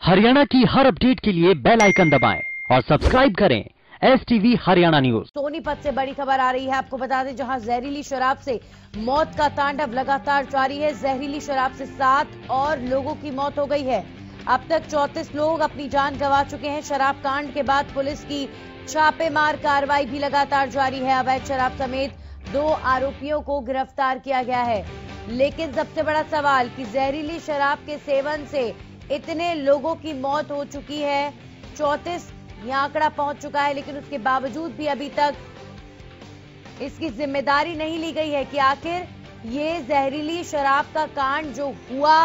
हरियाणा की हर अपडेट के लिए बेल आइकन दबाएं और सब्सक्राइब करें STV हरियाणा न्यूज। सोनीपत से बड़ी खबर आ रही है। आपको बता दें, जहां जहरीली शराब से मौत का तांडव लगातार जारी है। जहरीली शराब से 7 और लोगों की मौत हो गई है। अब तक 34 लोग अपनी जान गंवा चुके हैं। शराब कांड के बाद पुलिस की छापेमार कार्रवाई भी लगातार जारी है। अवैध शराब समेत 2 आरोपियों को गिरफ्तार किया गया है। लेकिन सबसे बड़ा सवाल कि जहरीली शराब के सेवन से इतने लोगों की मौत हो चुकी है, 34 यह आंकड़ा पहुंच चुका है, लेकिन उसके बावजूद भी अभी तक इसकी जिम्मेदारी नहीं ली गई है कि आखिर ये जहरीली शराब का कांड जो हुआ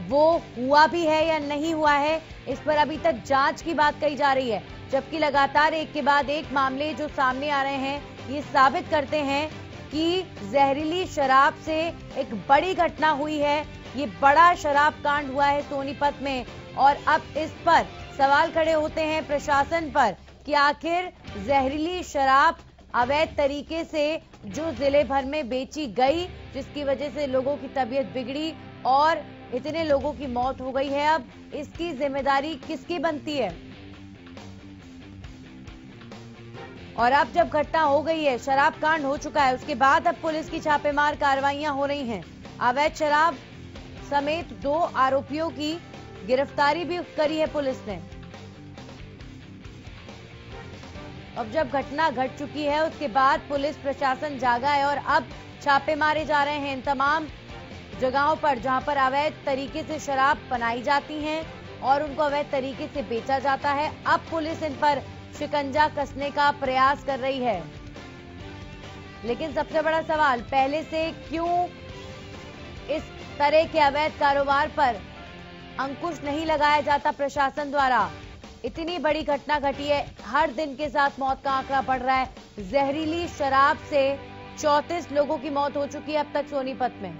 वो हुआ भी है या नहीं हुआ है। इस पर अभी तक जांच की बात कही जा रही है, जबकि लगातार एक के बाद एक मामले जो सामने आ रहे हैं ये साबित करते हैं कि जहरीली शराब से एक बड़ी घटना हुई है। ये बड़ा शराब कांड हुआ है सोनीपत में, और अब इस पर सवाल खड़े होते हैं प्रशासन पर कि आखिर जहरीली शराब अवैध तरीके से जो जिले भर में बेची गई, जिसकी वजह से लोगों की तबीयत बिगड़ी और इतने लोगों की मौत हो गई है, अब इसकी जिम्मेदारी किसकी बनती है। और अब जब घटना हो गई है, शराब कांड हो चुका है, उसके बाद अब पुलिस की छापेमार कार्रवाइयां हो रही हैं। अवैध शराब समेत 2 आरोपियों की गिरफ्तारी भी करी है पुलिस ने। अब जब घटना घट चुकी है उसके बाद पुलिस प्रशासन जागा है और अब छापे मारे जा रहे हैं इन तमाम जगहों पर जहां पर अवैध तरीके से शराब बनाई जाती हैं और उनको अवैध तरीके से बेचा जाता है। अब पुलिस इन पर शिकंजा कसने का प्रयास कर रही है। लेकिन सबसे बड़ा सवाल, पहले से क्यों इस तरह के अवैध कारोबार पर अंकुश नहीं लगाया जाता प्रशासन द्वारा। इतनी बड़ी घटना घटी है, हर दिन के साथ मौत का आंकड़ा बढ़ रहा है। जहरीली शराब से 34 लोगों की मौत हो चुकी है अब तक सोनीपत में।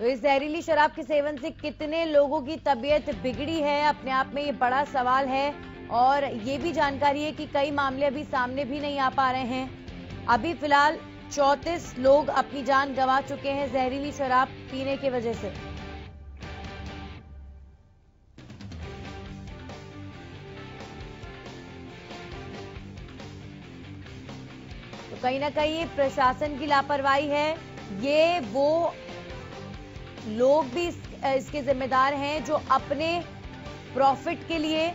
तो इस जहरीली शराब के सेवन से कितने लोगों की तबीयत बिगड़ी है, अपने आप में ये बड़ा सवाल है। और ये भी जानकारी है कि कई मामले अभी सामने भी नहीं आ पा रहे हैं। अभी फिलहाल 34 लोग अपनी जान गंवा चुके हैं जहरीली शराब पीने की वजह से। तो कहीं ना कहीं प्रशासन की लापरवाही है। ये वो लोग भी इसके जिम्मेदार हैं जो अपने प्रॉफिट के लिए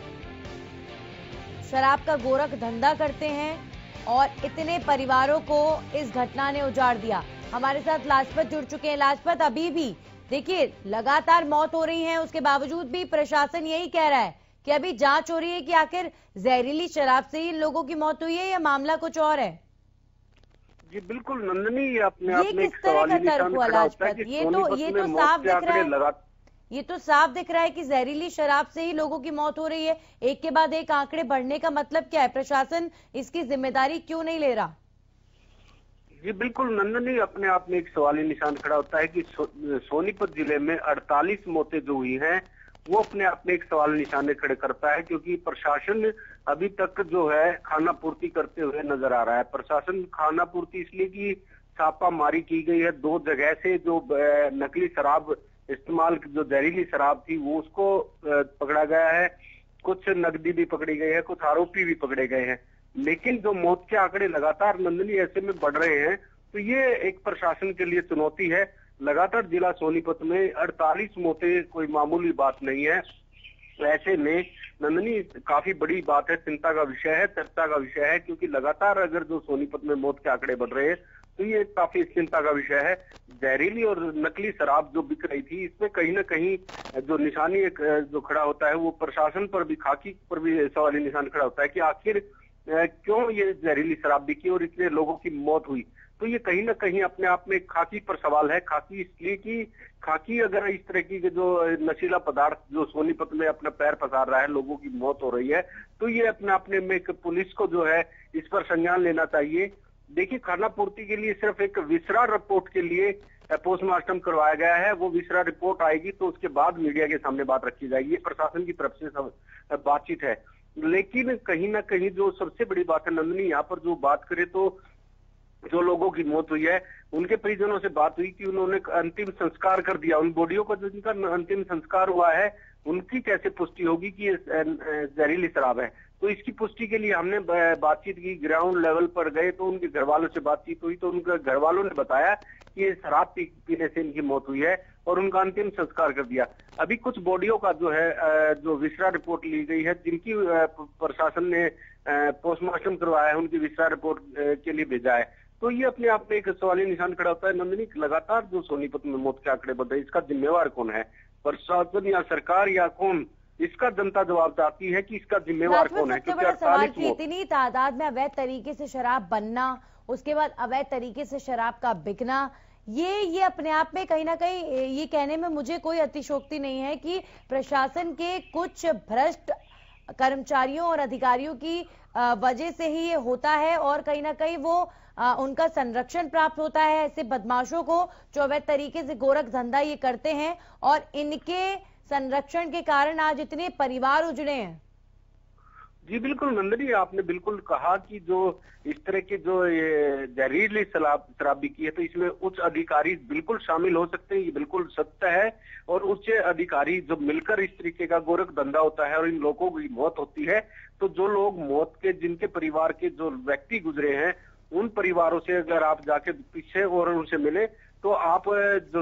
शराब का गोरख धंधा करते हैं और इतने परिवारों को इस घटना ने उजाड़ दिया। हमारे साथ लाजपत जुड़ चुके हैं। लाजपत, अभी भी देखिए लगातार मौत हो रही है, उसके बावजूद भी प्रशासन यही कह रहा है कि अभी जांच हो रही है कि आखिर जहरीली शराब से ही इन लोगों की मौत हुई है या मामला कुछ और है। जी बिल्कुल नंदनी, ये अपने आप में किस तरह का तर्क हुआ लाजपत? ये तो साफ दिख रहा है, ये तो साफ दिख रहा है कि जहरीली शराब से ही लोगों की मौत हो रही है। एक के बाद एक आंकड़े बढ़ने का मतलब क्या है? प्रशासन इसकी जिम्मेदारी क्यों नहीं ले रहा? जी बिल्कुल नंदनी, अपने आप में एक सवाली निशान खड़ा होता है कि सोनीपत जिले में 48 मौतें जो हुई हैं वो अपने आप में एक सवाल निशाने खड़े करता है, क्योंकि प्रशासन अभी तक जो है खाना पूर्ति करते हुए नजर आ रहा है। प्रशासन खाना पूर्ति इसलिए कि छापामारी की गई है 2 जगह से, जो नकली शराब इस्तेमाल जो जहरीली शराब थी वो उसको पकड़ा गया है। कुछ नकदी भी पकड़ी गई है, कुछ आरोपी भी पकड़े गए हैं। लेकिन जो मौत के आंकड़े लगातार नंदनी ऐसे में बढ़ रहे हैं, तो ये एक प्रशासन के लिए चुनौती है। लगातार जिला सोनीपत में 48 मौतें कोई मामूली बात नहीं है। ऐसे में नंदनी काफी बड़ी बात है, चिंता का विषय है, चर्चा का विषय है, क्योंकि लगातार अगर जो सोनीपत में मौत के आंकड़े बढ़ रहे हैं तो ये काफी चिंता का विषय है। जहरीली और नकली शराब जो बिक रही थी, इसमें कहीं ना कहीं जो निशानी एक जो खड़ा होता है वो प्रशासन पर भी, खाकी पर भी सवाली निशान खड़ा होता है कि आखिर क्यों ये जहरीली शराब बिकी और इतने लोगों की मौत हुई। तो ये कहीं ना कहीं अपने आप में खाकी पर सवाल है। खाकी इसलिए कि खाकी अगर इस तरह की जो नशीला पदार्थ जो सोनीपत में अपना पैर पसार रहा है, लोगों की मौत हो रही है, तो ये अपने अपने में पुलिस को जो है इस पर संज्ञान लेना चाहिए। देखिए, खाना पूर्ति के लिए सिर्फ एक विसरा रिपोर्ट के लिए पोस्टमार्टम करवाया गया है। वो विसरा रिपोर्ट आएगी तो उसके बाद मीडिया के सामने बात रखी जाएगी। प्रशासन की तरफ से बातचीत है। लेकिन कहीं ना कहीं जो सबसे बड़ी बात है नंदनी, यहाँ पर जो बात करें तो जो लोगों की मौत हुई है उनके परिजनों से बात हुई कि उन्होंने अंतिम संस्कार कर दिया, उन बॉडियों का जिनका अंतिम संस्कार हुआ है उनकी कैसे पुष्टि होगी कि ये जहरीली शराब है। तो इसकी पुष्टि के लिए हमने बातचीत की, ग्राउंड लेवल पर गए तो उनके घर वालों से बातचीत हुई, तो उनके घर वालों ने बताया कि ये शराब पीने से इनकी मौत हुई है और उनका अंतिम संस्कार कर दिया। अभी कुछ बॉडियों का जो है जो विसरा रिपोर्ट ली गई है, जिनकी प्रशासन ने पोस्टमार्टम करवाया है, उनकी विसरा रिपोर्ट के लिए भेजा है। तो ये अपने आप में एक सवालिया निशान खड़ा होता है नंदिनी, लगातार जो सोनीपत में मौत के आंकड़े बढ़ रहे हैं, इसका जिम्मेवार कौन है? प्रशासन या सरकार या कौन? इसका जनता जवाब चाहती है कि इसका जिम्मेवार कौन है। सबसे बड़ा सवाल कि इतनी तादाद में अवैध तरीके से शराब बनना, उसके बाद अवैध तरीके से शराब का बिकना, ये अपने आप में कहीं ना कहीं ये कहने में मुझे कोई अतिशयोक्ति नहीं है कि प्रशासन के कुछ भ्रष्ट कर्मचारियों और अधिकारियों की वजह से ही ये होता है और कहीं ना कहीं वो उनका संरक्षण प्राप्त होता है ऐसे बदमाशों को जो अवैध तरीके से गोरख धंधा ये करते हैं, और इनके संरक्षण के कारण आज इतने परिवार उजड़े हैं। जी बिल्कुल नंदनी, आपने बिल्कुल कहा कि जो इस तरह के जो ये जहरीली शराबी की है तो इसमें उच्च अधिकारी बिल्कुल शामिल हो सकते हैं, ये बिल्कुल सत्य है। और उच्च अधिकारी जो मिलकर इस तरीके का गोरख धंधा होता है और इन लोगों की मौत होती है, तो जो लोग मौत के जिनके परिवार के जो व्यक्ति गुजरे हैं उन परिवारों से अगर आप जाके पीछे और उनसे मिले तो आप जो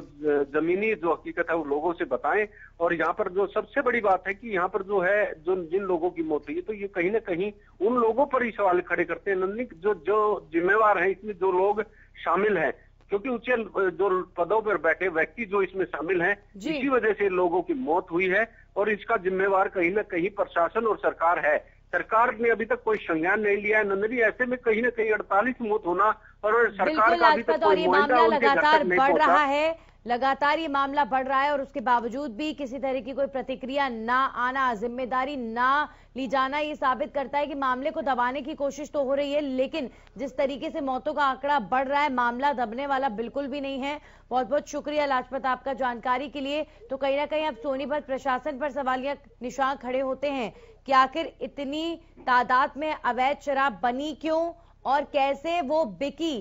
जमीनी जो हकीकत है वो लोगों से बताएं। और यहाँ पर जो सबसे बड़ी बात है कि यहाँ पर जो है जो जिन लोगों की मौत हुई है तो ये कहीं ना कहीं उन लोगों पर ही सवाल खड़े करते हैं नंदनी, जो जिम्मेवार हैं इसमें, जो लोग शामिल हैं, क्योंकि उच्च जो पदों पर बैठे व्यक्ति जो इसमें शामिल हैं, इसी वजह से लोगों की मौत हुई है और इसका जिम्मेवार कहीं ना कहीं प्रशासन और सरकार है। सरकार ने अभी तक कोई संज्ञान नहीं लिया है नंदनी, ऐसे में कहीं ना कहीं 48 मौत होना और सरकार का अभी तक कोई मामला लगातार बढ़ रहा है, लगातार ये मामला बढ़ रहा है और उसके बावजूद भी किसी तरह की कोई प्रतिक्रिया ना आना, जिम्मेदारी ना ली जाना, ये साबित करता है कि मामले को दबाने की कोशिश तो हो रही है, लेकिन जिस तरीके से मौतों का आंकड़ा बढ़ रहा है मामला दबने वाला बिल्कुल भी नहीं है। बहुत बहुत शुक्रिया लाजपत आपका जानकारी के लिए। तो कहीं ना कहीं अब सोनीपत प्रशासन पर सवालिया निशान खड़े होते हैं कि आखिर इतनी तादाद में अवैध शराब बनी क्यों और कैसे वो बिकी।